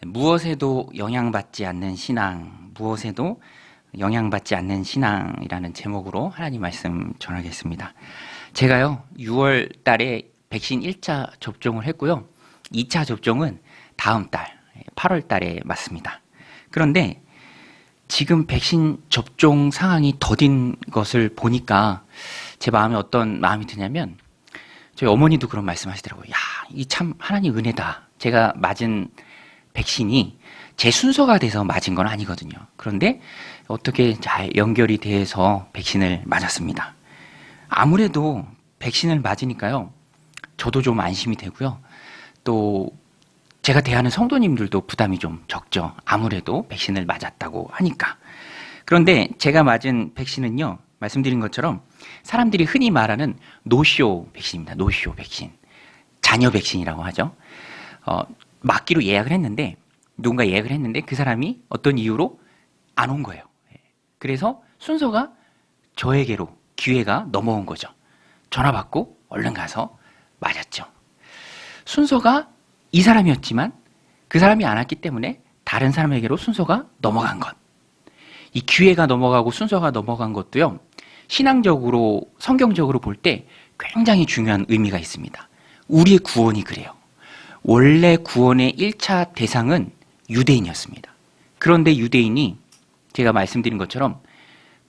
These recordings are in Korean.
무엇에도 영향받지 않는 신앙, 무엇에도 영향받지 않는 신앙이라는 제목으로 하나님 말씀 전하겠습니다. 제가요, 6월 달에 백신 1차 접종을 했고요. 2차 접종은 다음 달, 8월 달에 맞습니다. 그런데 지금 백신 접종 상황이 더딘 것을 보니까 제 마음에 어떤 마음이 드냐면, 저희 어머니도 그런 말씀 하시더라고요. 야, 이 참 하나님 은혜다. 제가 맞은 백신이 제 순서가 돼서 맞은 건 아니거든요. 그런데 어떻게 잘 연결이 돼서 백신을 맞았습니다. 아무래도 백신을 맞으니까요, 저도 좀 안심이 되고요. 또 제가 대하는 성도님들도 부담이 좀 적죠. 아무래도 백신을 맞았다고 하니까. 그런데 제가 맞은 백신은요, 말씀드린 것처럼 사람들이 흔히 말하는 노쇼 백신입니다. 노쇼 백신. 자녀 백신이라고 하죠. 맞기로 예약을 했는데, 누군가 예약을 했는데 그 사람이 어떤 이유로 안 온 거예요. 그래서 순서가 저에게로 기회가 넘어온 거죠. 전화 받고 얼른 가서 맞았죠. 순서가 이 사람이었지만 그 사람이 안 왔기 때문에 다른 사람에게로 순서가 넘어간 것. 이 기회가 넘어가고 순서가 넘어간 것도요, 신앙적으로, 성경적으로 볼 때 굉장히 중요한 의미가 있습니다. 우리의 구원이 그래요. 원래 구원의 1차 대상은 유대인이었습니다. 그런데 유대인이 제가 말씀드린 것처럼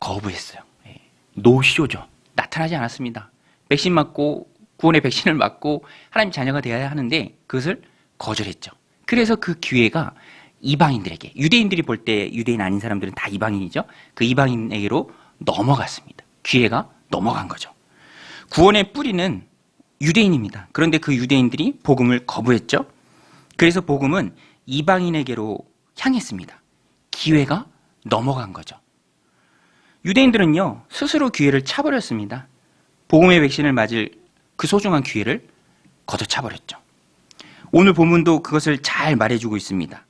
거부했어요. 노쇼죠. 나타나지 않았습니다. 백신 맞고, 구원의 백신을 맞고 하나님 자녀가 되어야 하는데 그것을 거절했죠. 그래서 그 기회가 이방인들에게, 유대인들이 볼 때 유대인 아닌 사람들은 다 이방인이죠. 그 이방인에게로 넘어갔습니다. 기회가 넘어간 거죠. 구원의 뿌리는 유대인입니다. 그런데 그 유대인들이 복음을 거부했죠. 그래서 복음은 이방인에게로 향했습니다. 기회가 넘어간 거죠. 유대인들은요, 스스로 기회를 차버렸습니다. 복음의 백신을 맞을 그 소중한 기회를 걷어차버렸죠. 오늘 본문도 그것을 잘 말해주고 있습니다.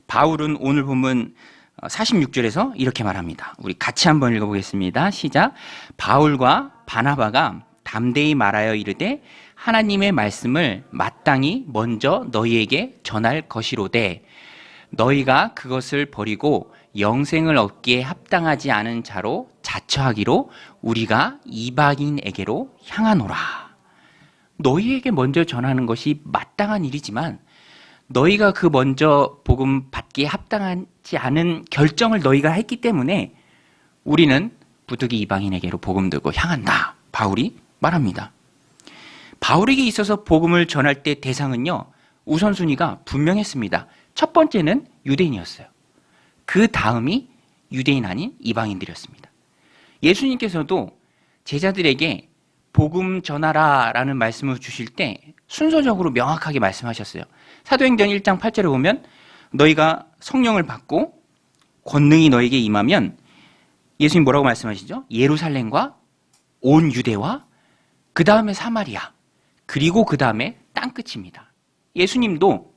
바울은 오늘 본문 46절에서 이렇게 말합니다. 우리 같이 한번 읽어보겠습니다. 시작. 바울과 바나바가 담대히 말하여 이르되 하나님의 말씀을 마땅히 먼저 너희에게 전할 것이로되 너희가 그것을 버리고 영생을 얻기에 합당하지 않은 자로 자처하기로 우리가 이방인에게로 향하노라. 너희에게 먼저 전하는 것이 마땅한 일이지만 너희가 그 먼저 복음 받기에 합당하지 않은 결정을 너희가 했기 때문에 우리는 부득이 이방인에게로 복음 들고 향한다. 바울이 말합니다. 바울에게 있어서 복음을 전할 때 대상은요, 우선순위가 분명했습니다. 첫 번째는 유대인이었어요. 그 다음이 유대인 아닌 이방인들이었습니다. 예수님께서도 제자들에게 복음 전하라 라는 말씀을 주실 때 순서적으로 명확하게 말씀하셨어요. 사도행전 1장 8절에 보면 너희가 성령을 받고 권능이 너에게 임하면, 예수님 뭐라고 말씀하시죠? 예루살렘과 온 유대와 그 다음에 사마리아, 그리고 그 다음에 땅끝입니다. 예수님도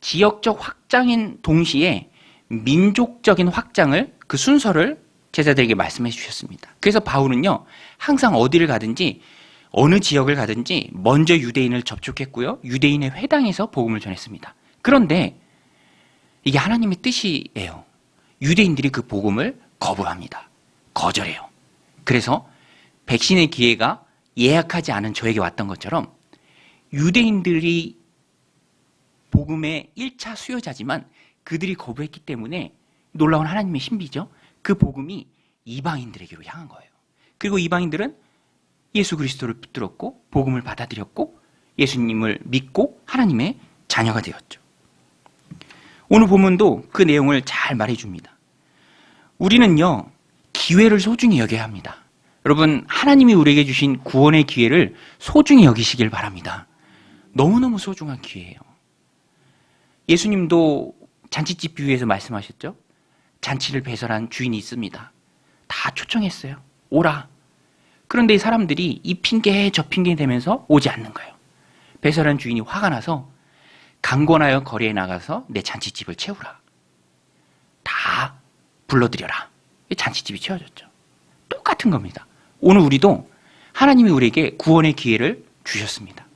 지역적 확장인 동시에 민족적인 확장을, 그 순서를 제자들에게 말씀해 주셨습니다. 그래서 바울은요, 항상 어디를 가든지 어느 지역을 가든지 먼저 유대인을 접촉했고요, 유대인의 회당에서 복음을 전했습니다. 그런데 이게 하나님의 뜻이에요. 유대인들이 그 복음을 거부합니다. 거절해요. 그래서 백신의 기회가 예약하지 않은 저에게 왔던 것처럼 유대인들이 복음의 1차 수요자지만 그들이 거부했기 때문에 놀라운 하나님의 신비죠. 그 복음이 이방인들에게로 향한 거예요. 그리고 이방인들은 예수 그리스도를 붙들었고 복음을 받아들였고 예수님을 믿고 하나님의 자녀가 되었죠. 오늘 본문도 그 내용을 잘 말해줍니다. 우리는요, 기회를 소중히 여겨야 합니다. 여러분, 하나님이 우리에게 주신 구원의 기회를 소중히 여기시길 바랍니다. 너무너무 소중한 기회예요. 예수님도 잔치집 비유에서 말씀하셨죠. 잔치를 배설한 주인이 있습니다. 다 초청했어요. 오라. 그런데 이 사람들이 이 핑계 저 핑계 대면서 오지 않는 거예요. 배설한 주인이 화가 나서 강권하여 거리에 나가서 내 잔치집을 채우라. 다 불러들여라. 잔치집이 채워졌죠. 똑같은 겁니다. 오늘 우리도 하나님이 우리에게 구원의 기회를 주셨습니다.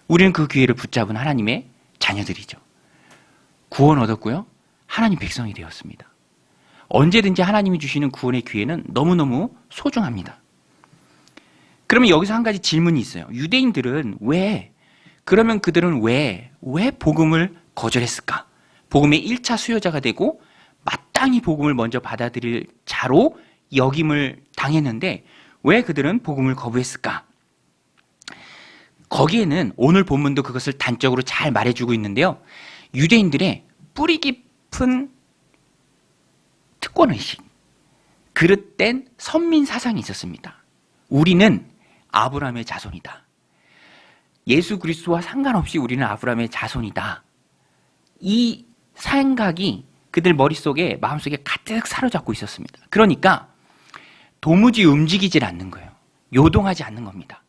우리는 그 기회를 붙잡은 하나님의 자녀들이죠. 구원 얻었고요. 하나님 백성이 되었습니다. 언제든지 하나님이 주시는 구원의 기회는 너무너무 소중합니다. 그러면 여기서 한 가지 질문이 있어요. 유대인들은 그러면 그들은 왜 복음을 거절했을까? 복음의 1차 수요자가 되고 마땅히 복음을 먼저 받아들일 자로 역임을 당했는데 왜 그들은 복음을 거부했을까? 거기에는 오늘 본문도 그것을 단적으로 잘 말해주고 있는데요. 유대인들의 뿌리 깊은 특권의식, 그릇된 선민 사상이 있었습니다. 우리는 아브라함의 자손이다. 예수 그리스도와 상관없이 우리는 아브라함의 자손이다. 이 생각이 그들 머릿속에, 마음속에 가득 사로잡고 있었습니다. 그러니까 도무지 움직이질 않는 거예요. 요동하지 않는 겁니다.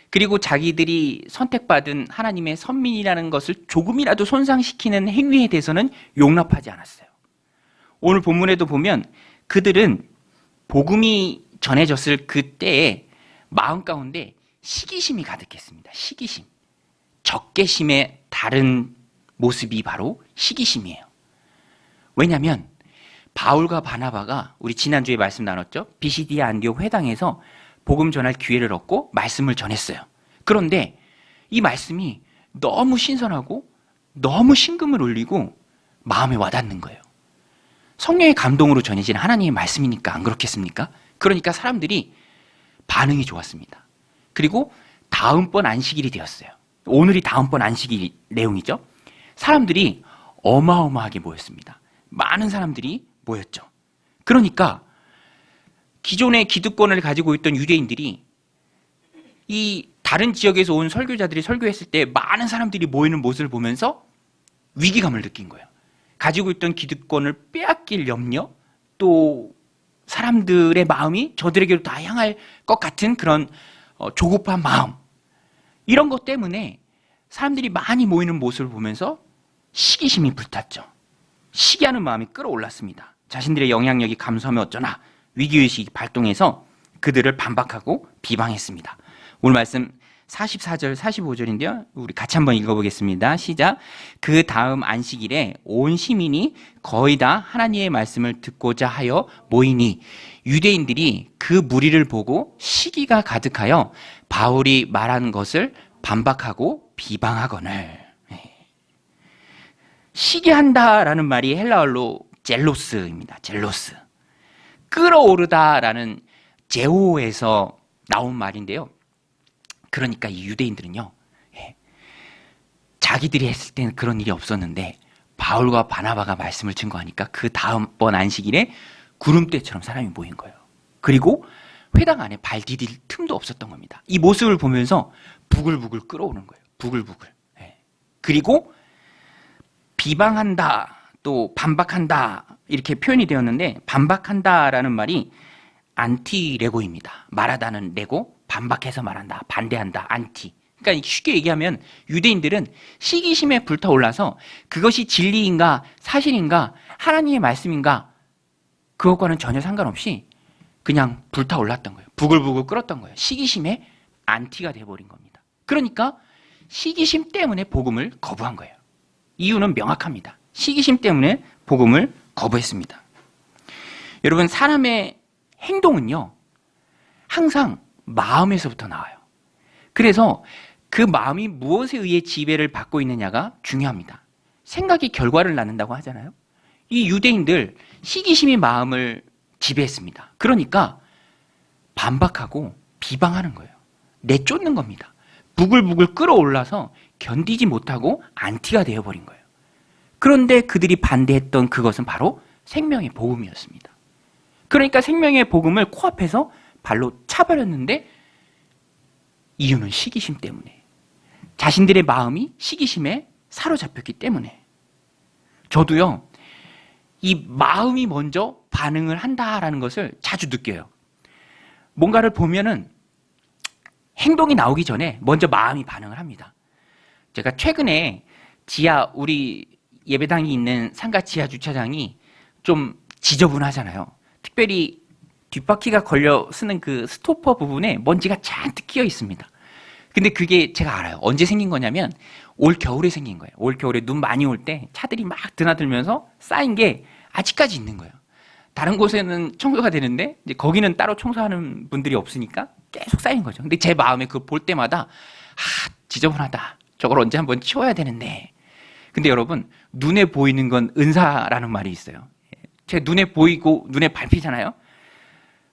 그리고 자기들이 선택받은 하나님의 선민이라는 것을 조금이라도 손상시키는 행위에 대해서는 용납하지 않았어요. 오늘 본문에도 보면 그들은 복음이 전해졌을 그때에 마음 가운데 시기심이 가득했습니다. 시기심. 적개심의 다른 모습이 바로 시기심이에요. 왜냐하면 바울과 바나바가 우리 지난주에 말씀 나눴죠. 비시디아 안디옥 회당에서 복음 전할 기회를 얻고 말씀을 전했어요. 그런데 이 말씀이 너무 신선하고 너무 심금을 울리고 마음에 와닿는 거예요. 성령의 감동으로 전해진 하나님의 말씀이니까 안 그렇겠습니까? 그러니까 사람들이 반응이 좋았습니다. 그리고 다음번 안식일이 되었어요. 오늘이 다음번 안식일 내용이죠. 사람들이 어마어마하게 모였습니다. 많은 사람들이 모였죠. 그러니까 기존의 기득권을 가지고 있던 유대인들이 이 다른 지역에서 온 설교자들이 설교했을 때 많은 사람들이 모이는 모습을 보면서 위기감을 느낀 거예요. 가지고 있던 기득권을 빼앗길 염려, 또 사람들의 마음이 저들에게로 다 향할 것 같은 그런 조급한 마음, 이런 것 때문에 사람들이 많이 모이는 모습을 보면서 시기심이 불탔죠. 시기하는 마음이 끌어올랐습니다. 자신들의 영향력이 감소하면 어쩌나 위기의식이 발동해서 그들을 반박하고 비방했습니다. 오늘 말씀 44절, 45절인데요. 우리 같이 한번 읽어보겠습니다. 시작. 그 다음 안식일에 온 시민이 거의 다 하나님의 말씀을 듣고자 하여 모이니 유대인들이 그 무리를 보고 시기가 가득하여 바울이 말한 것을 반박하고 비방하거늘. 시기한다라는 말이 헬라어로 젤로스입니다. 젤로스. 끌어오르다라는 제호에서 나온 말인데요. 그러니까 이 유대인들은요, 자기들이 했을 때는 그런 일이 없었는데 바울과 바나바가 말씀을 증거하니까 그 다음번 안식일에 구름대처럼 사람이 모인 거예요. 그리고 회당 안에 발 디딜 틈도 없었던 겁니다. 이 모습을 보면서 부글부글 끓어오는 거예요. 부글부글. 그리고 비방한다, 또 반박한다 이렇게 표현이 되었는데 반박한다라는 말이 안티레고입니다. 말하다는 레고, 반박해서 말한다, 반대한다, 안티. 그러니까 쉽게 얘기하면 유대인들은 시기심에 불타올라서 그것이 진리인가 사실인가 하나님의 말씀인가 그것과는 전혀 상관없이 그냥 불타올랐던 거예요. 부글부글 끓었던 거예요. 시기심에 안티가 돼버린 겁니다. 그러니까 시기심 때문에 복음을 거부한 거예요. 이유는 명확합니다. 시기심 때문에 복음을 거부했습니다. 여러분, 사람의 행동은요 항상 마음에서부터 나와요. 그래서 그 마음이 무엇에 의해 지배를 받고 있느냐가 중요합니다. 생각이 결과를 낳는다고 하잖아요. 이 유대인들 시기심이 마음을 지배했습니다. 그러니까 반박하고 비방하는 거예요. 내쫓는 겁니다. 부글부글 끓어올라서 견디지 못하고 안티가 되어버린 거예요. 그런데 그들이 반대했던 그것은 바로 생명의 복음이었습니다. 그러니까 생명의 복음을 코앞에서 발로 차버렸는데 이유는 시기심 때문에, 자신들의 마음이 시기심에 사로잡혔기 때문에. 저도요, 이 마음이 먼저 반응을 한다라는 것을 자주 느껴요. 뭔가를 보면은 행동이 나오기 전에 먼저 마음이 반응을 합니다. 제가 최근에 우리 예배당이 있는 상가 지하 주차장이 좀 지저분하잖아요. 특별히 뒷바퀴가 걸려 쓰는 그 스토퍼 부분에 먼지가 잔뜩 끼어 있습니다. 근데 그게 제가 알아요. 언제 생긴 거냐면 올 겨울에 생긴 거예요. 올 겨울에 눈 많이 올 때 차들이 막 드나들면서 쌓인 게 아직까지 있는 거예요. 다른 곳에는 청소가 되는데 이제 거기는 따로 청소하는 분들이 없으니까 계속 쌓인 거죠. 근데 제 마음에 그거 볼 때마다 지저분하다. 저걸 언제 한번 치워야 되는데. 근데 여러분, 눈에 보이는 건 은사라는 말이 있어요. 제 눈에 보이고 눈에 밟히잖아요.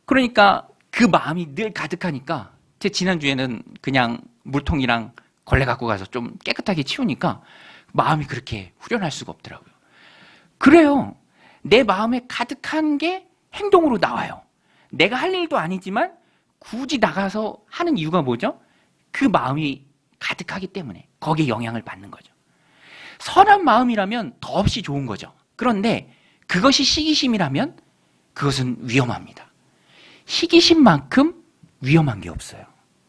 그러니까 그 마음이 늘 가득하니까 제 지난주에는 그냥 물통이랑 걸레 갖고 가서 좀 깨끗하게 치우니까 마음이 그렇게 후련할 수가 없더라고요. 그래요. 내 마음에 가득한 게 행동으로 나와요. 내가 할 일도 아니지만 굳이 나가서 하는 이유가 뭐죠? 그 마음이 가득하기 때문에 거기에 영향을 받는 거죠. 선한 마음이라면 더없이 좋은 거죠. 그런데 그것이 시기심이라면 그것은 위험합니다. 시기심만큼 위험한 게 없어요.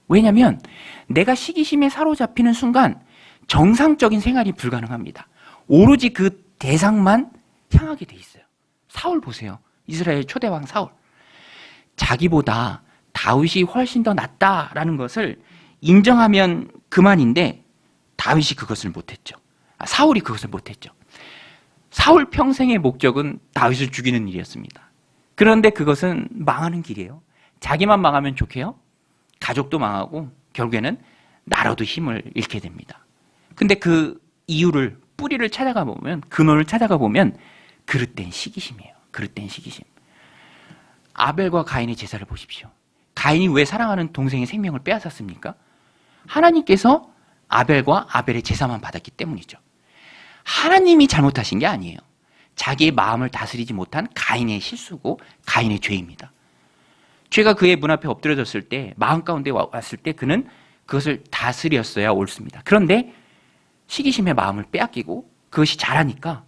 왜냐하면 내가 시기심에 사로잡히는 순간 정상적인 생활이 불가능합니다. 오로지 그 대상만 향하게 돼 있어요. 사울 보세요. 이스라엘 초대왕 사울. 자기보다 다윗이 훨씬 더 낫다라는 것을 인정하면 그만인데 다윗이 그것을 못했죠. 사울이 그것을 못했죠. 사울 평생의 목적은 다윗을 죽이는 일이었습니다. 그런데 그것은 망하는 길이에요. 자기만 망하면 좋게요. 가족도 망하고 결국에는 나라도 힘을 잃게 됩니다. 근데 그 이유를, 뿌리를 찾아가 보면, 근원을 찾아가 보면 그릇된 시기심이에요. 그릇된 시기심. 아벨과 가인의 제사를 보십시오. 가인이 왜 사랑하는 동생의 생명을 빼앗았습니까? 하나님께서 아벨과 아벨의 제사만 받았기 때문이죠. 하나님이 잘못하신 게 아니에요. 자기의 마음을 다스리지 못한 가인의 실수고 가인의 죄입니다. 죄가 그의 문 앞에 엎드려졌을 때, 마음 가운데 왔을 때 그는 그것을 다스렸어야 옳습니다. 그런데 시기심의 마음을 빼앗기고 그것이 자라니까,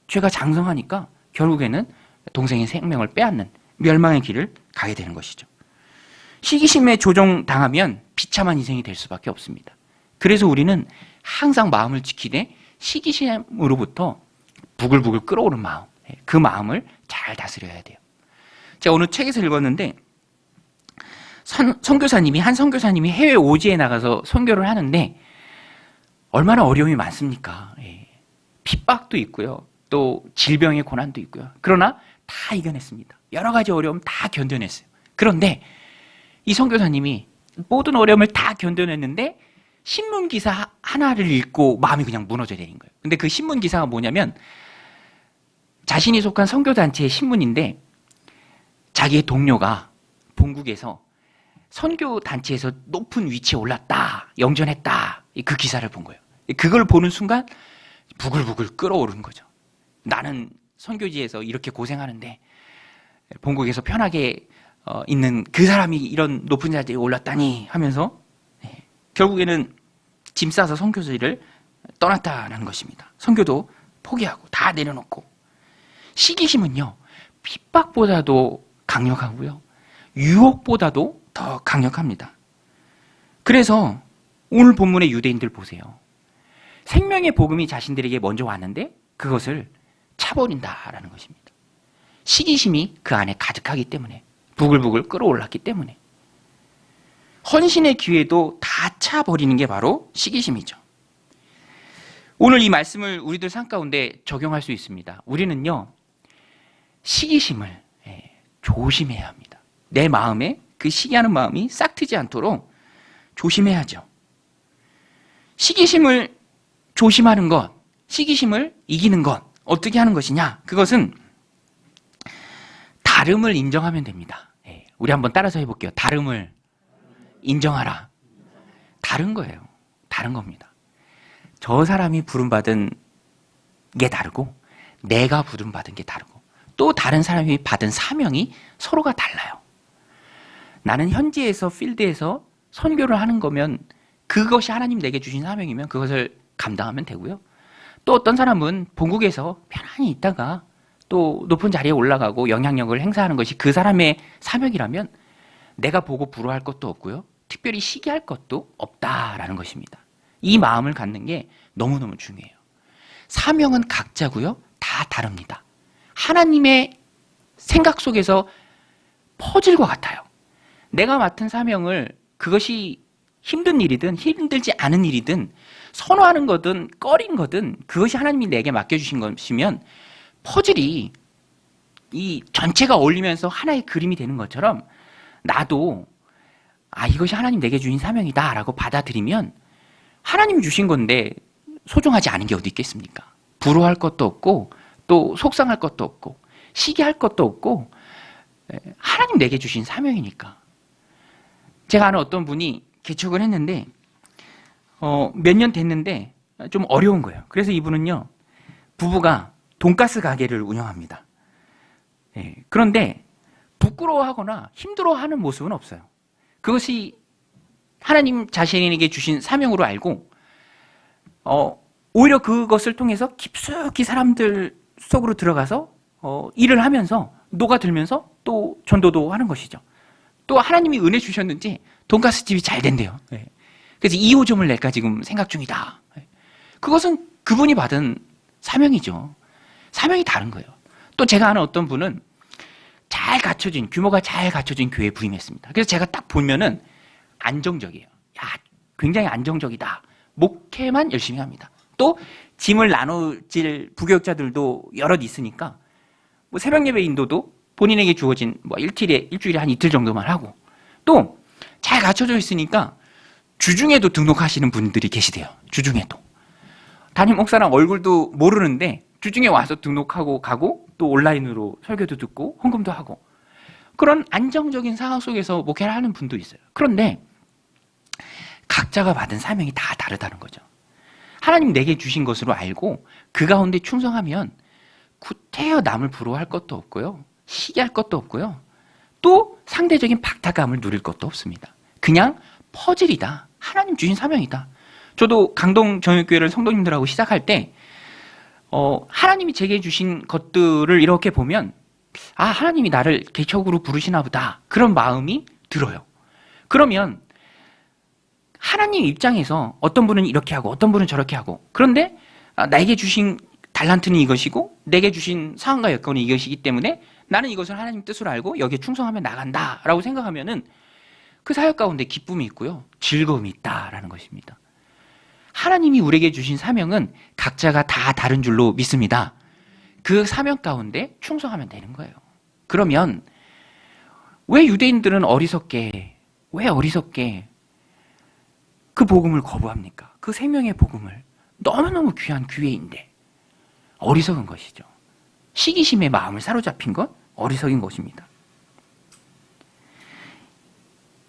죄가 장성하니까 결국에는 동생의 생명을 빼앗는 멸망의 길을 가게 되는 것이죠. 시기심에 조종당하면 비참한 인생이 될 수밖에 없습니다. 그래서 우리는 항상 마음을 지키되 시기심으로부터 부글부글 끓어오른 마음, 그 마음을 잘 다스려야 돼요. 제가 어느 책에서 읽었는데 한 선교사님이 해외 오지에 나가서 선교를 하는데 얼마나 어려움이 많습니까? 핍박도 있고요. 또 질병의 고난도 있고요. 그러나 다 이겨냈습니다. 여러 가지 어려움 다 견뎌냈어요. 그런데 이 선교사님이 모든 어려움을 다 견뎌냈는데 신문 기사 하나를 읽고 마음이 그냥 무너져 내린 거예요. 근데 그 신문 기사가 뭐냐면 자신이 속한 선교단체의 신문인데 자기의 동료가 본국에서 선교단체에서 높은 위치에 올랐다, 영전했다, 그 기사를 본 거예요. 그걸 보는 순간 부글부글 끓어오르는 거죠. 나는 선교지에서 이렇게 고생하는데 본국에서 편하게 있는 그 사람이 이런 높은 자리에 올랐다니 하면서 결국에는 짐 싸서 선교지를 떠났다는 것입니다. 선교도 포기하고 다 내려놓고. 시기심은요, 핍박보다도 강력하고요, 유혹보다도 더 강력합니다. 그래서 오늘 본문의 유대인들 보세요. 생명의 복음이 자신들에게 먼저 왔는데 그것을 차버린다라는 것입니다. 시기심이 그 안에 가득하기 때문에, 부글부글 끓어올랐기 때문에. 헌신의 기회도 다 차버리는 게 바로 시기심이죠. 오늘 이 말씀을 우리들 삶 가운데 적용할 수 있습니다. 우리는요, 시기심을 조심해야 합니다. 내 마음에 그 시기하는 마음이 싹트지 않도록 조심해야죠. 시기심을 조심하는 것, 시기심을 이기는 것, 어떻게 하는 것이냐? 그것은 다름을 인정하면 됩니다. 우리 한번 따라서 해볼게요. 다름을 인정하라. 다른 거예요. 다른 겁니다. 저 사람이 부름받은 게 다르고 내가 부름받은 게 다르고 또 다른 사람이 받은 사명이 서로가 달라요. 나는 현지에서 필드에서 선교를 하는 거면 그것이 하나님 내게 주신 사명이면 그것을 감당하면 되고요. 또 어떤 사람은 본국에서 편안히 있다가 또 높은 자리에 올라가고 영향력을 행사하는 것이 그 사람의 사명이라면 내가 보고 부러워할 것도 없고요. 특별히 시기할 것도 없다라는 것입니다. 이 마음을 갖는 게 너무너무 중요해요. 사명은 각자고요. 다 다릅니다. 하나님의 생각 속에서 퍼즐과 같아요. 내가 맡은 사명을 그것이 힘든 일이든 힘들지 않은 일이든 선호하는 거든 꺼린 거든 그것이 하나님이 내게 맡겨주신 것이면 퍼즐이 이 전체가 어울리면서 하나의 그림이 되는 것처럼 나도 이것이 하나님 내게 주신 사명이다 라고 받아들이면 하나님이 주신 건데 소중하지 않은 게 어디 있겠습니까? 부러워할 것도 없고 또 속상할 것도 없고 시기할 것도 없고 하나님 내게 주신 사명이니까. 제가 아는 어떤 분이 개척을 했는데 몇 년 됐는데 좀 어려운 거예요. 그래서 이분은요, 부부가 돈가스 가게를 운영합니다. 그런데 부끄러워하거나 힘들어하는 모습은 없어요. 그것이 하나님 자신에게 주신 사명으로 알고 오히려 그것을 통해서 깊숙이 사람들 속으로 들어가서 일을 하면서 녹아들면서 또 전도도 하는 것이죠. 또 하나님이 은혜 주셨는지 돈가스 집이 잘 된대요. 그래서 2호점을 낼까 지금 생각 중이다. 그것은 그분이 받은 사명이죠. 사명이 다른 거예요. 또 제가 아는 어떤 분은 잘 갖춰진, 규모가 잘 갖춰진 교회에 부임했습니다. 그래서 제가 딱 보면은 안정적이에요. 굉장히 안정적이다. 목회만 열심히 합니다. 또 짐을 나눠질 부교육자들도 여럿 있으니까 뭐 새벽 예배 인도도 본인에게 주어진 뭐 일주일에 한 이틀 정도만 하고, 또 잘 갖춰져 있으니까 주중에도 등록하시는 분들이 계시대요. 주중에도. 담임 목사랑 얼굴도 모르는데 주중에 와서 등록하고 가고 또 온라인으로 설교도 듣고 헌금도 하고, 그런 안정적인 상황 속에서 목회를 하는 분도 있어요. 그런데 각자가 받은 사명이 다 다르다는 거죠. 하나님 내게 주신 것으로 알고 그 가운데 충성하면 구태여 남을 부러워할 것도 없고요, 시기할 것도 없고요, 또 상대적인 박탈감을 누릴 것도 없습니다. 그냥 퍼즐이다. 하나님 주신 사명이다. 저도 강동 정육교회를 성도님들하고 시작할 때 하나님이 제게 주신 것들을 이렇게 보면 하나님이 나를 개척으로 부르시나 보다, 그런 마음이 들어요. 그러면 하나님 입장에서 어떤 분은 이렇게 하고 어떤 분은 저렇게 하고, 그런데 나에게 주신 달란트는 이것이고 내게 주신 상황과 여건이 이것이기 때문에 나는 이것을 하나님 뜻으로 알고 여기에 충성하며 나간다 라고 생각하면은 그 사역 가운데 기쁨이 있고요, 즐거움이 있다라는 것입니다. 하나님이 우리에게 주신 사명은 각자가 다 다른 줄로 믿습니다. 그 사명 가운데 충성하면 되는 거예요. 그러면 왜 유대인들은 어리석게 그 복음을 거부합니까? 그 생명의 복음을, 너무너무 귀한 기회인데 어리석은 것이죠. 시기심의 마음을 사로잡힌 것, 어리석인 것입니다.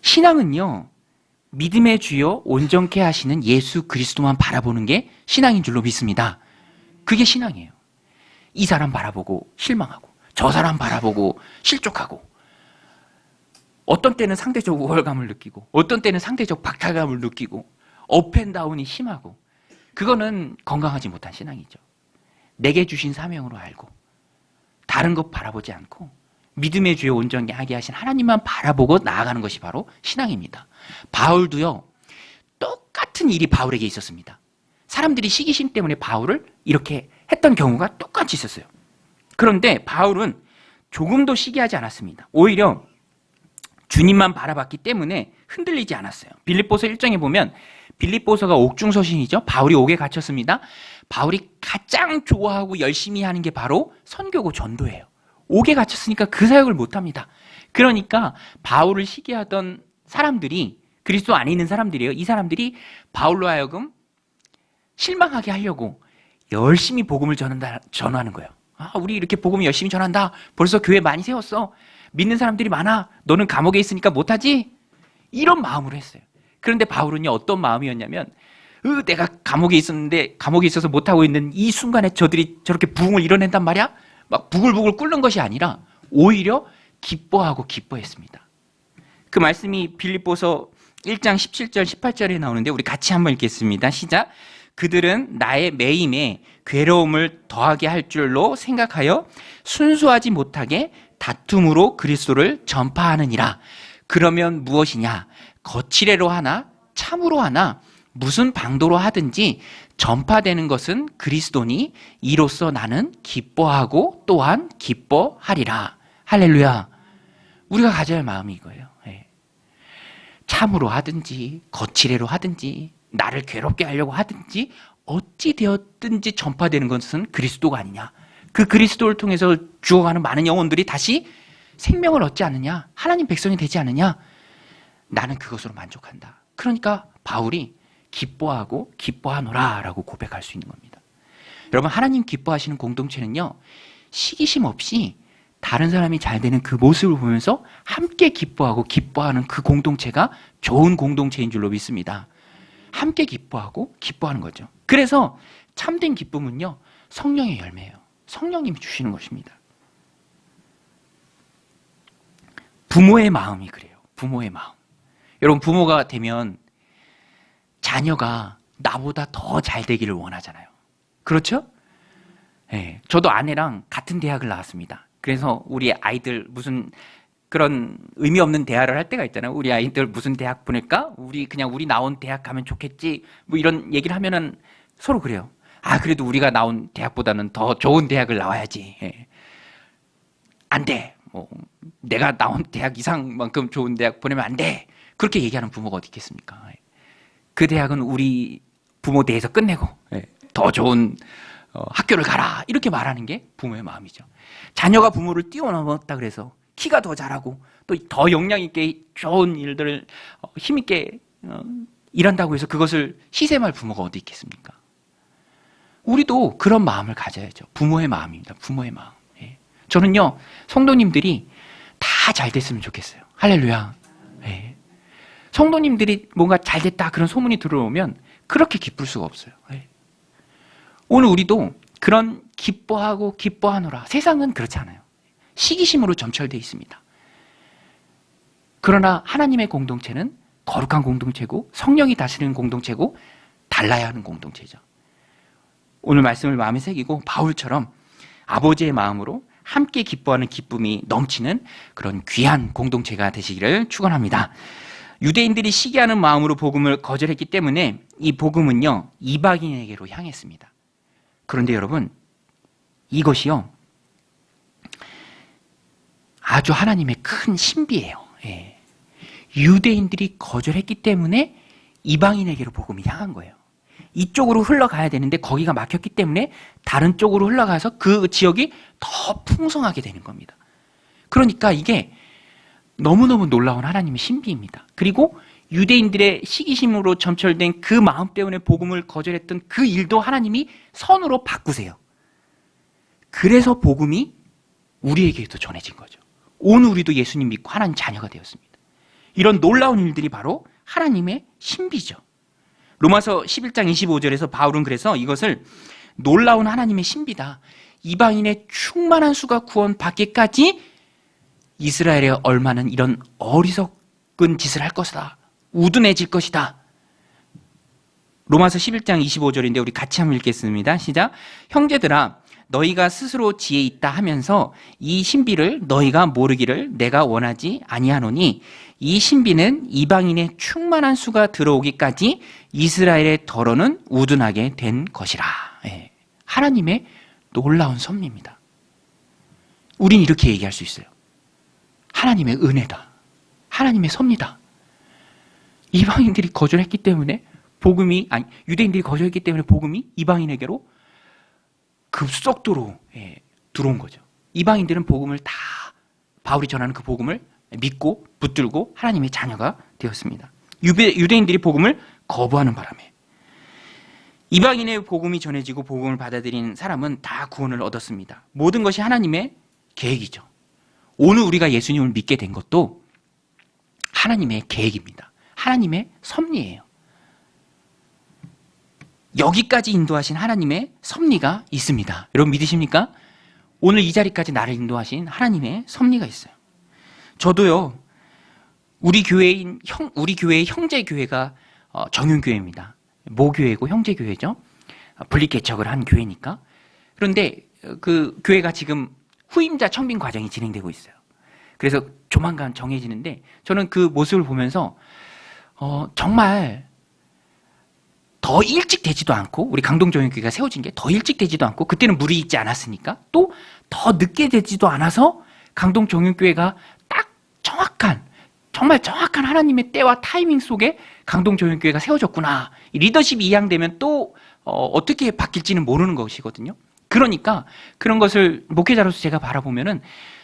신앙은요, 믿음의 주요 온전케 하시는 예수 그리스도만 바라보는 게 신앙인 줄로 믿습니다. 그게 신앙이에요. 이 사람 바라보고 실망하고 저 사람 바라보고 실족하고, 어떤 때는 상대적 우월감을 느끼고 어떤 때는 상대적 박탈감을 느끼고 업앤다운이 심하고, 그거는 건강하지 못한 신앙이죠. 내게 주신 사명으로 알고 다른 것 바라보지 않고 믿음의 주요 온전하게 하신 하나님만 바라보고 나아가는 것이 바로 신앙입니다. 바울도요, 똑같은 일이 바울에게 있었습니다. 사람들이 시기심 때문에 바울을 이렇게 했던 경우가 똑같이 있었어요. 그런데 바울은 조금도 시기하지 않았습니다. 오히려 주님만 바라봤기 때문에 흔들리지 않았어요. 빌립보서 1장에 보면, 빌립보서가 옥중서신이죠. 바울이 옥에 갇혔습니다. 바울이 가장 좋아하고 열심히 하는 게 바로 선교고 전도예요. 옥에 갇혔으니까 그 사역을 못합니다. 그러니까 바울을 시기하던 사람들이, 그리스도 안에 있는 사람들이에요. 이 사람들이 바울로 하여금 실망하게 하려고 열심히 복음을 전하는 거예요. 우리 이렇게 복음 열심히 전한다. 벌써 교회 많이 세웠어. 믿는 사람들이 많아. 너는 감옥에 있으니까 못하지? 이런 마음으로 했어요. 그런데 바울은요, 어떤 마음이었냐면, 내가 감옥에 있었는데 감옥에 있어서 못하고 있는 이 순간에 저들이 저렇게 부흥을 이뤄낸단 말이야? 막 부글부글 끓는 것이 아니라 오히려 기뻐하고 기뻐했습니다. 그 말씀이 빌립보서 1장 17절 18절에 나오는데 우리 같이 한번 읽겠습니다. 시작. 그들은 나의 매임에 괴로움을 더하게 할 줄로 생각하여 순수하지 못하게 다툼으로 그리스도를 전파하느니라. 그러면 무엇이냐? 거칠애로 하나 참으로 하나 무슨 방도로 하든지 전파되는 것은 그리스도니 이로써 나는 기뻐하고 또한 기뻐하리라. 할렐루야. 우리가 가져야 할 마음이 이거예요. 참으로 하든지 거칠애로 하든지 나를 괴롭게 하려고 하든지 어찌 되었든지 전파되는 것은 그리스도가 아니냐. 그 그리스도를 통해서 죽어가는 많은 영혼들이 다시 생명을 얻지 않느냐. 하나님 백성이 되지 않느냐. 나는 그것으로 만족한다. 그러니까 바울이 기뻐하고 기뻐하노라 라고 고백할 수 있는 겁니다. 여러분, 하나님 기뻐하시는 공동체는요, 시기심 없이 다른 사람이 잘 되는 그 모습을 보면서 함께 기뻐하고 기뻐하는 그 공동체가 좋은 공동체인 줄로 믿습니다. 함께 기뻐하고 기뻐하는 거죠. 그래서 참된 기쁨은요, 성령의 열매예요. 성령님이 주시는 것입니다. 부모의 마음이 그래요. 부모의 마음. 여러분, 부모가 되면 자녀가 나보다 더 잘 되기를 원하잖아요. 그렇죠? 네, 저도 아내랑 같은 대학을 나왔습니다. 그래서 우리 아이들 무슨 그런 의미 없는 대화를 할 때가 있잖아요. 우리 아이들 무슨 대학 보낼까? 우리 나온 대학 가면 좋겠지. 뭐 이런 얘기를 하면은 서로 그래요. 아, 그래도 우리가 나온 대학보다는 더 좋은 대학을 나와야지. 예. 안 돼. 뭐 내가 나온 대학 이상만큼 좋은 대학 보내면 안 돼. 그렇게 얘기하는 부모가 어디 있겠습니까? 예. 그 대학은 우리 부모 대에서 끝내고 더 좋은 학교를 가라 이렇게 말하는 게 부모의 마음이죠. 자녀가 부모를 뛰어넘었다 그래서 키가 더 잘하고 또 더 역량 있게 좋은 일들을 힘 있게 일한다고 해서 그것을 희생할 부모가 어디 있겠습니까? 우리도 그런 마음을 가져야죠. 부모의 마음입니다. 부모의 마음. 예. 저는요, 성도님들이 다 잘 됐으면 좋겠어요. 할렐루야. 예. 성도님들이 뭔가 잘 됐다 그런 소문이 들어오면 그렇게 기쁠 수가 없어요. 예. 오늘 우리도 그런 기뻐하고 기뻐하노라. 세상은 그렇지 않아요. 시기심으로 점철되어 있습니다. 그러나 하나님의 공동체는 거룩한 공동체고 성령이 다스리는 공동체고 달라야 하는 공동체죠. 오늘 말씀을 마음에 새기고 바울처럼 아버지의 마음으로 함께 기뻐하는 기쁨이 넘치는 그런 귀한 공동체가 되시기를 축원합니다. 유대인들이 시기하는 마음으로 복음을 거절했기 때문에 이 복음은요, 이방인에게로 향했습니다. 그런데 여러분, 이것이요, 아주 하나님의 큰 신비예요. 예. 유대인들이 거절했기 때문에 이방인에게로 복음이 향한 거예요. 이쪽으로 흘러가야 되는데 거기가 막혔기 때문에 다른 쪽으로 흘러가서 그 지역이 더 풍성하게 되는 겁니다. 그러니까 이게 너무너무 놀라운 하나님의 신비입니다. 그리고 유대인들의 시기심으로 점철된 그 마음 때문에 복음을 거절했던 그 일도 하나님이 선으로 바꾸세요. 그래서 복음이 우리에게도 전해진 거죠. 온 우리도 예수님 믿고 하나님 자녀가 되었습니다. 이런 놀라운 일들이 바로 하나님의 신비죠. 로마서 11장 25절에서 바울은 그래서 이것을 놀라운 하나님의 신비다. 이방인의 충만한 수가 구원받기까지 이스라엘에 얼마는 이런 어리석은 짓을 할 것이다. 우둔해질 것이다. 로마서 11장 25절인데 우리 같이 한번 읽겠습니다. 시작. 형제들아, 너희가 스스로 지혜 있다 하면서 이 신비를 너희가 모르기를 내가 원하지 아니하노니 이 신비는 이방인의 충만한 수가 들어오기까지 이스라엘의 더러는 우둔하게 된 것이라. 예. 하나님의 놀라운 섭리입니다. 우린 이렇게 얘기할 수 있어요. 하나님의 은혜다. 하나님의 섭리다. 이방인들이 거절했기 때문에 유대인들이 거절했기 때문에 복음이 이방인에게로 급속도로 들어온 거죠. 이방인들은 복음을 다 바울이 전하는 그 복음을 믿고 붙들고 하나님의 자녀가 되었습니다. 유대인들이 복음을 거부하는 바람에 이방인의 복음이 전해지고 복음을 받아들인 사람은 다 구원을 얻었습니다. 모든 것이 하나님의 계획이죠. 오늘 우리가 예수님을 믿게 된 것도 하나님의 계획입니다. 하나님의 섭리예요. 여기까지 인도하신 하나님의 섭리가 있습니다. 여러분 믿으십니까? 오늘 이 자리까지 나를 인도하신 하나님의 섭리가 있어요. 저도요, 우리 교회의 형제 교회가 정윤교회입니다. 모교회고 형제 교회죠. 분립 개척을 한 교회니까. 그런데 그 교회가 지금 후임자 청빙 과정이 진행되고 있어요. 그래서 조만간 정해지는데 저는 그 모습을 보면서 정말 더 일찍 되지도 않고, 우리 강동정연교회가 세워진 게 더 일찍 되지도 않고, 그때는 물이 있지 않았으니까, 또 더 늦게 되지도 않아서 강동정연교회가 딱 정말 정확한 하나님의 때와 타이밍 속에 강동정연교회가 세워졌구나, 리더십이 이양되면 또 어떻게 바뀔지는 모르는 것이거든요. 그러니까 그런 것을 목회자로서 제가 바라보면은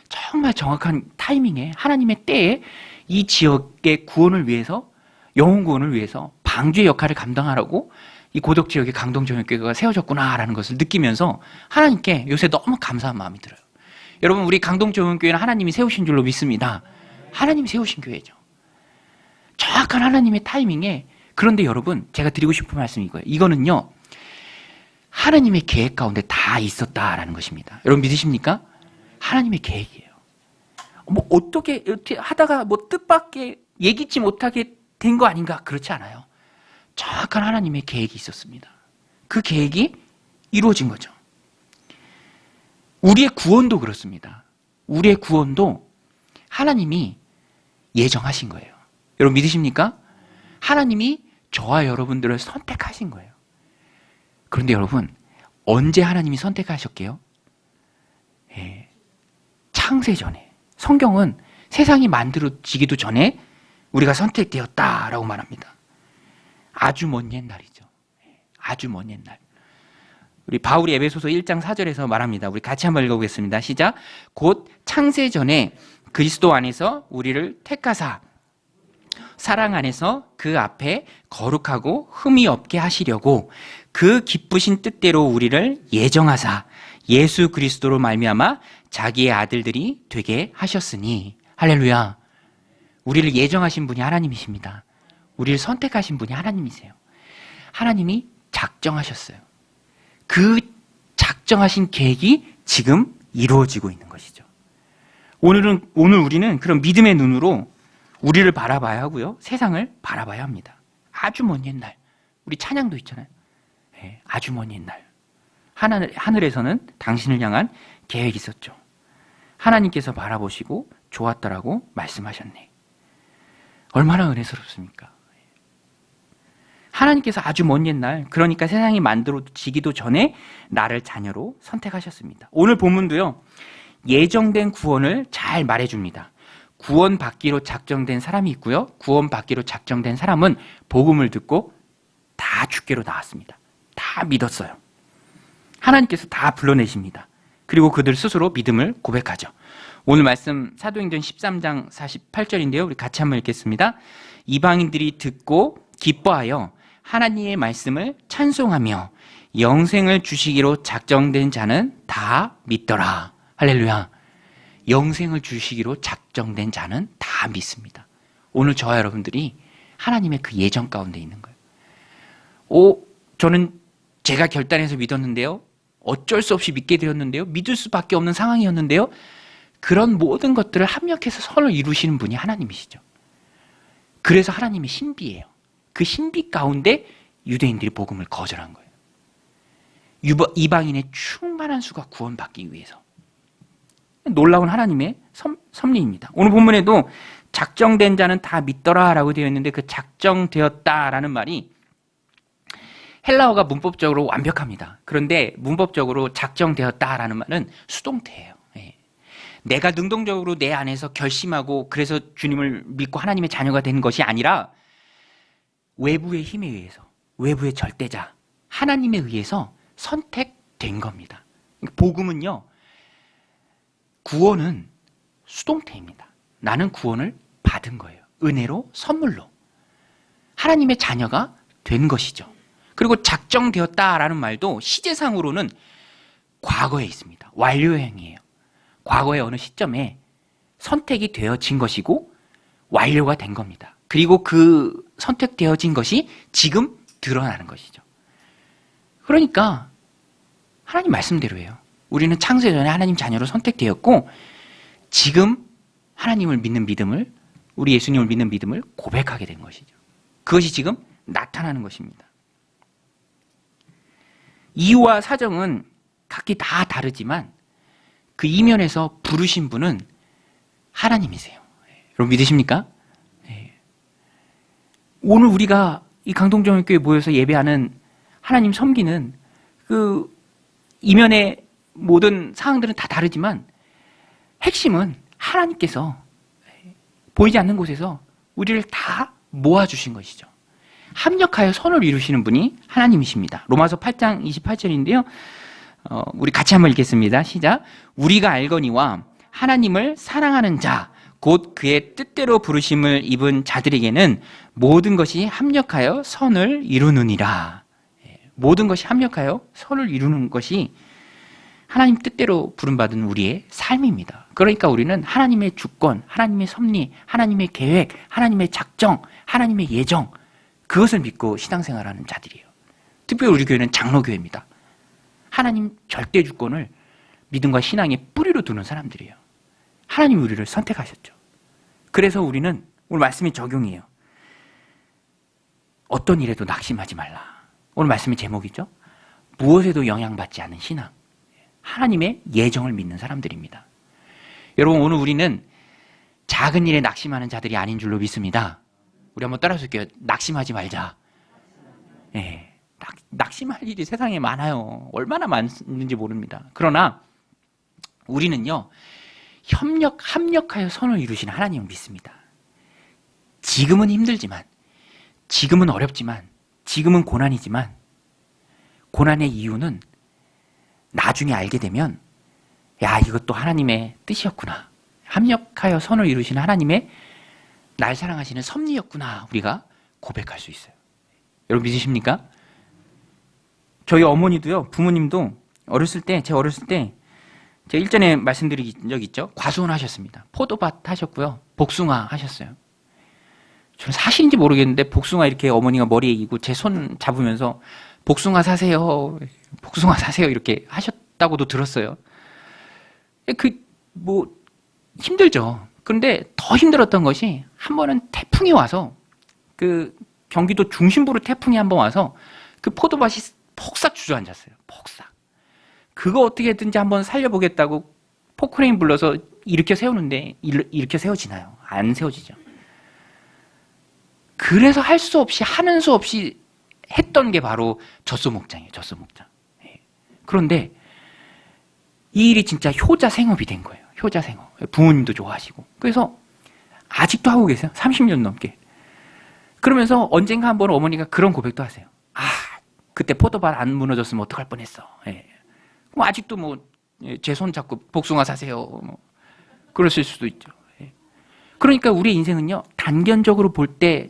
정말 정확한 타이밍에 하나님의 때에 이 지역의 구원을 위해서, 영혼 구원을 위해서 방주의 역할을 감당하라고 이 고덕 지역의 강동정역교회가 세워졌구나라는 것을 느끼면서 하나님께 요새 너무 감사한 마음이 들어요. 여러분, 우리 강동정역교회는 하나님이 세우신 줄로 믿습니다. 하나님이 세우신 교회죠. 정확한 하나님의 타이밍에. 그런데 여러분, 제가 드리고 싶은 말씀이 이거예요. 이거는요, 하나님의 계획 가운데 다 있었다라는 것입니다. 여러분 믿으십니까? 하나님의 계획이에요. 뭐 어떻게 하다가 뭐 뜻밖의 예기치 못하게 된 거 아닌가? 그렇지 않아요. 정확한 하나님의 계획이 있었습니다. 그 계획이 이루어진 거죠. 우리의 구원도 그렇습니다. 우리의 구원도 하나님이 예정하신 거예요. 여러분 믿으십니까? 하나님이 저와 여러분들을 선택하신 거예요. 그런데 여러분, 언제 하나님이 선택하셨게요? 창세전에. 성경은 세상이 만들어지기도 전에 우리가 선택되었다라고 말합니다. 아주 먼 옛날이죠. 아주 먼 옛날. 우리 바울이 에베소서 1장 4절에서 말합니다. 우리 같이 한번 읽어보겠습니다. 시작. 곧 창세전에 그리스도 안에서 우리를 택하사 사랑 안에서 그 앞에 거룩하고 흠이 없게 하시려고 그 기쁘신 뜻대로 우리를 예정하사 예수 그리스도로 말미암아 자기의 아들들이 되게 하셨으니. 할렐루야. 우리를 예정하신 분이 하나님이십니다. 우리를 선택하신 분이 하나님이세요. 하나님이 작정하셨어요. 그 작정하신 계획이 지금 이루어지고 있는 것이죠. 오늘 우리는 그런 믿음의 눈으로 우리를 바라봐야 하고요. 세상을 바라봐야 합니다. 아주 먼 옛날. 우리 찬양도 있잖아요. 아주 먼 옛날. 하늘에서는 당신을 향한 계획이 있었죠. 하나님께서 바라보시고 좋았다라고 말씀하셨네. 얼마나 은혜스럽습니까? 하나님께서 아주 먼 옛날, 그러니까 세상이 만들어지기도 전에 나를 자녀로 선택하셨습니다. 오늘 본문도요, 예정된 구원을 잘 말해줍니다. 구원받기로 작정된 사람이 있고요. 구원받기로 작정된 사람은 복음을 듣고 다 주께로 나왔습니다. 다 믿었어요. 하나님께서 다 불러내십니다. 그리고 그들 스스로 믿음을 고백하죠. 오늘 말씀 사도행전 13장 48절인데요. 우리 같이 한번 읽겠습니다. 이방인들이 듣고 기뻐하여 하나님의 말씀을 찬송하며 영생을 주시기로 작정된 자는 다 믿더라. 할렐루야. 영생을 주시기로 작정된 자는 다 믿습니다. 오늘 저와 여러분들이 하나님의 그 예정 가운데 있는 거예요. 저는 제가 결단해서 믿었는데요. 어쩔 수 없이 믿게 되었는데요. 믿을 수밖에 없는 상황이었는데요. 그런 모든 것들을 합력해서 선을 이루시는 분이 하나님이시죠. 그래서 하나님이 신비예요. 그 신비 가운데 유대인들이 복음을 거절한 거예요. 이방인의 충만한 수가 구원받기 위해서. 놀라운 하나님의 섭리입니다. 오늘 본문에도 작정된 자는 다 믿더라라고 되어 있는데 그 작정되었다라는 말이 헬라어가 문법적으로 완벽합니다. 그런데 문법적으로 작정되었다라는 말은 수동태예요. 내가 능동적으로 내 안에서 결심하고 그래서 주님을 믿고 하나님의 자녀가 된 것이 아니라 외부의 힘에 의해서, 외부의 절대자 하나님에 의해서 선택된 겁니다. 복음은요, 구원은 수동태입니다. 나는 구원을 받은 거예요. 은혜로, 선물로. 하나님의 자녀가 된 것이죠. 그리고 작정되었다라는 말도 시제상으로는 과거에 있습니다. 완료의 행위예요. 과거의 어느 시점에 선택이 되어진 것이고 완료가 된 겁니다. 그리고 그 선택되어진 것이 지금 드러나는 것이죠. 그러니까 하나님 말씀대로예요. 우리는 창세전에 하나님 자녀로 선택되었고 지금 하나님을 믿는 믿음을, 우리 예수님을 믿는 믿음을 고백하게 된 것이죠. 그것이 지금 나타나는 것입니다. 이유와 사정은 각기 다 다르지만 그 이면에서 부르신 분은 하나님이세요. 여러분 믿으십니까? 오늘 우리가 이 강동정교회에 모여서 예배하는 하나님 섬기는 그 이면의 모든 사항들은 다 다르지만 핵심은 하나님께서 보이지 않는 곳에서 우리를 다 모아주신 것이죠. 합력하여 선을 이루시는 분이 하나님이십니다. 로마서 8장 28절인데요. 우리 같이 한번 읽겠습니다. 시작. 우리가 알거니와 하나님을 사랑하는 자, 곧 그의 뜻대로 부르심을 입은 자들에게는 모든 것이 합력하여 선을 이루느니라. 모든 것이 합력하여 선을 이루는 것이 하나님 뜻대로 부름받은 우리의 삶입니다. 그러니까 우리는 하나님의 주권, 하나님의 섭리, 하나님의 계획, 하나님의 작정, 하나님의 예정, 그것을 믿고 신앙생활하는 자들이에요. 특별히 우리 교회는 장로교회입니다. 하나님 절대 주권을 믿음과 신앙의 뿌리로 두는 사람들이에요. 하나님이 우리를 선택하셨죠. 그래서 우리는 오늘 말씀이 적용이에요. 어떤 일에도 낙심하지 말라. 오늘 말씀의 제목이죠. 무엇에도 영향받지 않는 신앙. 하나님의 예정을 믿는 사람들입니다. 여러분, 오늘 우리는 작은 일에 낙심하는 자들이 아닌 줄로 믿습니다. 우리 한번 따라서 할게요. 낙심하지 말자. 예, 낙심할 일이 세상에 많아요. 얼마나 많은지 모릅니다. 그러나 우리는요, 합력하여 선을 이루시는 하나님을 믿습니다. 지금은 힘들지만, 지금은 어렵지만, 지금은 고난이지만, 고난의 이유는 나중에 알게 되면, 야, 이것도 하나님의 뜻이었구나. 합력하여 선을 이루시는 하나님의 날 사랑하시는 섭리였구나. 우리가 고백할 수 있어요. 여러분 믿으십니까? 저희 어머니도요, 부모님도 제가 어렸을 때, 제가 일전에 말씀드린 적 있죠? 과수원 하셨습니다. 포도밭 하셨고요. 복숭아 하셨어요. 저는 사실인지 모르겠는데, 복숭아 이렇게 어머니가 머리에 이고 제 손 잡으면서, 복숭아 사세요. 복숭아 사세요. 이렇게 하셨다고도 들었어요. 힘들죠. 그런데 더 힘들었던 것이, 한 번은 태풍이 와서, 경기도 중심부로 태풍이 한 번 와서, 그 포도밭이 폭삭 주저앉았어요. 폭삭. 그거 어떻게든지 한번 살려보겠다고 포크레인 불러서 일으켜 세우는데, 일으켜 세워지나요? 안 세워지죠. 그래서 할 수 없이, 하는 수 없이 했던 게 바로 젖소 목장이에요. 젖소 목장. 그런데 이 일이 진짜 효자생업이 된 거예요. 효자생업. 부모님도 좋아하시고. 그래서 아직도 하고 계세요. 30년 넘게. 그러면서 언젠가 한번 어머니가 그런 고백도 하세요. 아, 그때 포도밭 안 무너졌으면 어떡할 뻔했어. 그럼 아직도 제 손 잡고 복숭아 사세요. 그러실 수도 있죠. 그러니까 우리의 인생은요, 단견적으로 볼 때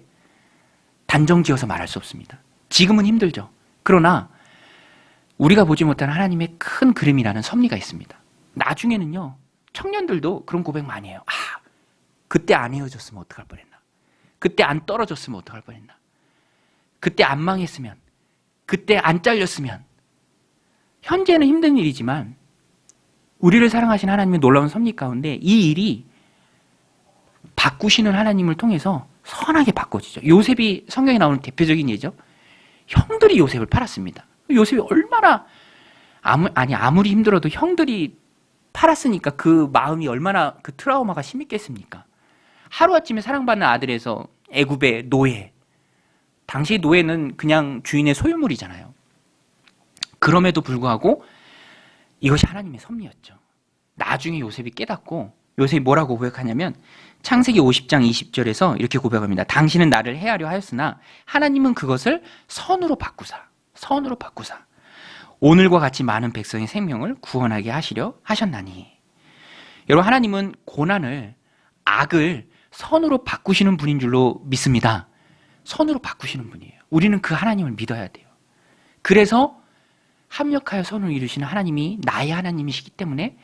단정 지어서 말할 수 없습니다. 지금은 힘들죠. 그러나 우리가 보지 못하는 하나님의 큰 그림이라는 섭리가 있습니다. 나중에는요, 청년들도 그런 고백 많이 해요. 아, 그때 안 헤어졌으면 어떡할 뻔했나. 그때 안 떨어졌으면 어떡할 뻔했나. 그때 안 망했으면, 그때 안 잘렸으면. 현재는 힘든 일이지만 우리를 사랑하시는 하나님의 놀라운 섭리 가운데 이 일이 바꾸시는 하나님을 통해서 선하게 바꿔지죠. 요셉이 성경에 나오는 대표적인 예죠. 형들이 요셉을 팔았습니다. 요셉이 얼마나 아무리 힘들어도 형들이 팔았으니까 그 마음이 얼마나 그 트라우마가 심했겠습니까? 하루아침에 사랑받는 아들에서 애굽의 노예. 당시 노예는 그냥 주인의 소유물이잖아요. 그럼에도 불구하고 이것이 하나님의 섭리였죠. 나중에 요셉이 깨닫고 요셉이 뭐라고 고백하냐면 창세기 50장 20절에서 이렇게 고백합니다. 당신은 나를 해하려 하였으나 하나님은 그것을 선으로 바꾸사 오늘과 같이 많은 백성의 생명을 구원하게 하시려 하셨나니. 여러분, 하나님은 고난을, 악을 선으로 바꾸시는 분인 줄로 믿습니다. 선으로 바꾸시는 분이에요. 우리는 그 하나님을 믿어야 돼요. 그래서 합력하여 선을 이루시는 하나님이 나의 하나님이시기 때문에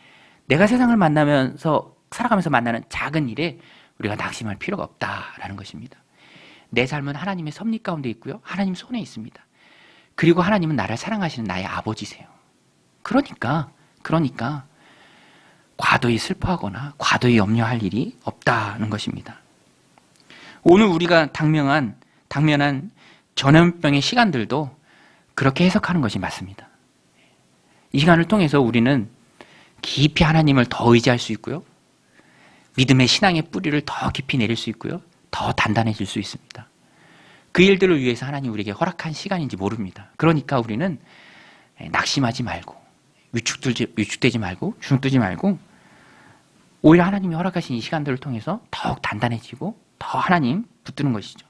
내가 세상을 살아가면서 만나는 작은 일에 우리가 낙심할 필요가 없다라는 것입니다. 내 삶은 하나님의 섭리 가운데 있고요. 하나님 손에 있습니다. 그리고 하나님은 나를 사랑하시는 나의 아버지세요. 그러니까 과도히 슬퍼하거나 과도히 염려할 일이 없다는 것입니다. 오늘 우리가 당면한 전염병의 시간들도 그렇게 해석하는 것이 맞습니다. 이 시간을 통해서 우리는 깊이 하나님을 더 의지할 수 있고요. 믿음의 신앙의 뿌리를 더 깊이 내릴 수 있고요. 더 단단해질 수 있습니다. 그 일들을 위해서 하나님 우리에게 허락한 시간인지 모릅니다. 그러니까 우리는 낙심하지 말고 위축되지 말고 주눅들지 말고 오히려 하나님이 허락하신 이 시간들을 통해서 더욱 단단해지고 더 하나님 붙드는 것이죠.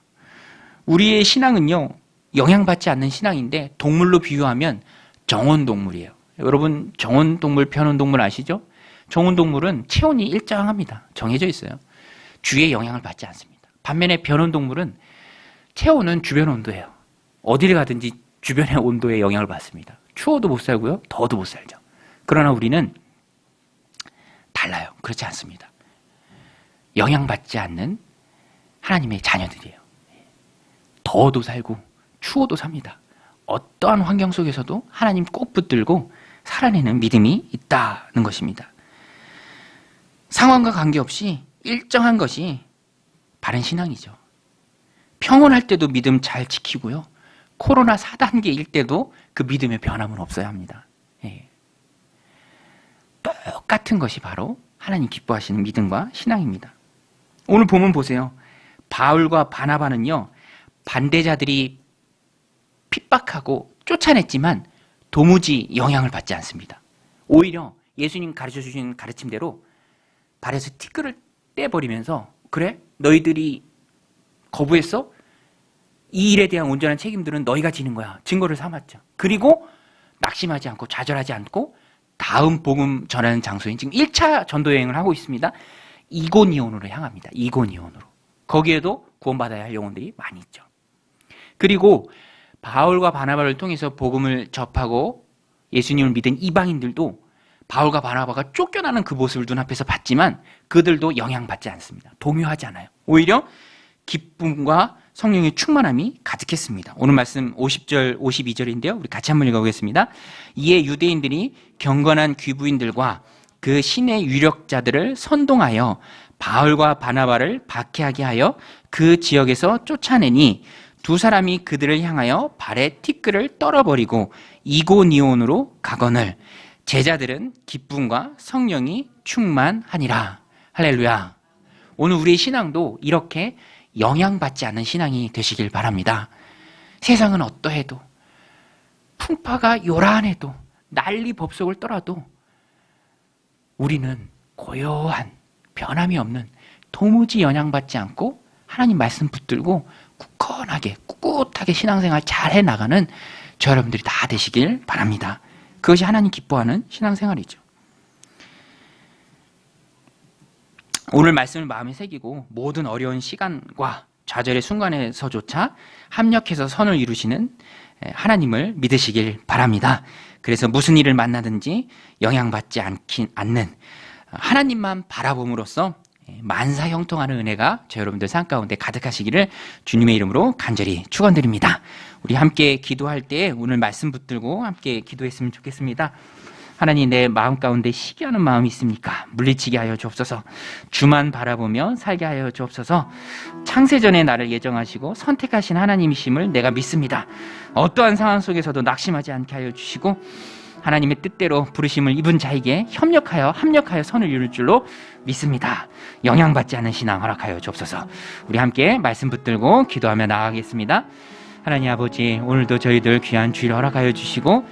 우리의 신앙은요, 영향받지 않는 신앙인데 동물로 비유하면 정원동물이에요. 여러분 정원동물, 변온동물 아시죠? 정원동물은 체온이 일정합니다. 정해져 있어요. 주위의 영향을 받지 않습니다. 반면에 변온동물은 체온은 주변 온도예요. 어디를 가든지 주변의 온도에 영향을 받습니다. 추워도 못 살고요, 더워도 못 살죠. 그러나 우리는 달라요. 그렇지 않습니다. 영향받지 않는 하나님의 자녀들이에요. 더워도 살고 추워도 삽니다. 어떠한 환경 속에서도 하나님 꼭 붙들고 살아내는 믿음이 있다는 것입니다. 상황과 관계없이 일정한 것이 바른 신앙이죠. 평온할 때도 믿음 잘 지키고요, 코로나 4단계일 때도 그 믿음의 변함은 없어야 합니다. 예. 똑같은 것이 바로 하나님 기뻐하시는 믿음과 신앙입니다. 오늘 본문 보세요. 바울과 바나바는요, 반대자들이 핍박하고 쫓아냈지만 도무지 영향을 받지 않습니다. 오히려 예수님 가르쳐 주신 가르침대로 발에서 티끌을 떼버리면서, 그래? 너희들이 거부했어? 이 일에 대한 온전한 책임들은 너희가 지는 거야. 증거를 삼았죠. 그리고 낙심하지 않고 좌절하지 않고 다음 복음 전하는 장소인 지금 1차 전도 여행을 하고 있습니다. 이고니온으로 향합니다. 이고니온으로. 거기에도 구원받아야 할 영혼들이 많이 있죠. 그리고 바울과 바나바를 통해서 복음을 접하고 예수님을 믿은 이방인들도 바울과 바나바가 쫓겨나는 그 모습을 눈앞에서 봤지만 그들도 영향받지 않습니다. 동요하지 않아요. 오히려 기쁨과 성령의 충만함이 가득했습니다. 오늘 말씀 50절, 52절인데요. 우리 같이 한번 읽어보겠습니다. 이에 유대인들이 경건한 귀부인들과 그 신의 유력자들을 선동하여 바울과 바나바를 박해하게 하여 그 지역에서 쫓아내니 두 사람이 그들을 향하여 발에 티끌을 떨어버리고 이고니온으로 가거늘 제자들은 기쁨과 성령이 충만하니라. 할렐루야. 오늘 우리의 신앙도 이렇게 영향받지 않는 신앙이 되시길 바랍니다. 세상은 어떠해도, 풍파가 요란해도, 난리 법석을 떨어도 우리는 고요한, 변함이 없는, 도무지 영향받지 않고 하나님 말씀 붙들고 굳건하게, 꿋꿋하게 신앙생활 잘 해나가는 저 여러분들이 다 되시길 바랍니다. 그것이 하나님 기뻐하는 신앙생활이죠. 오늘 말씀을 마음에 새기고 모든 어려운 시간과 좌절의 순간에서조차 합력해서 선을 이루시는 하나님을 믿으시길 바랍니다. 그래서 무슨 일을 만나든지 영향받지 않는 하나님만 바라봄으로써 만사 형통하는 은혜가 저 여러분들 삶 가운데 가득하시기를 주님의 이름으로 간절히 축원드립니다. 우리 함께 기도할 때 오늘 말씀 붙들고 함께 기도했으면 좋겠습니다. 하나님, 내 마음 가운데 시기하는 마음이 있습니까? 물리치게 하여 주옵소서. 주만 바라보며 살게 하여 주옵소서. 창세전에 나를 예정하시고 선택하신 하나님이심을 내가 믿습니다. 어떠한 상황 속에서도 낙심하지 않게 하여 주시고 하나님의 뜻대로 부르심을 입은 자에게 합력하여 선을 이룰 줄로 믿습니다. 영향받지 않는 신앙 허락하여 주옵소서. 우리 함께 말씀 붙들고 기도하며 나아가겠습니다. 하나님 아버지, 오늘도 저희들 귀한 주일 허락하여 주시고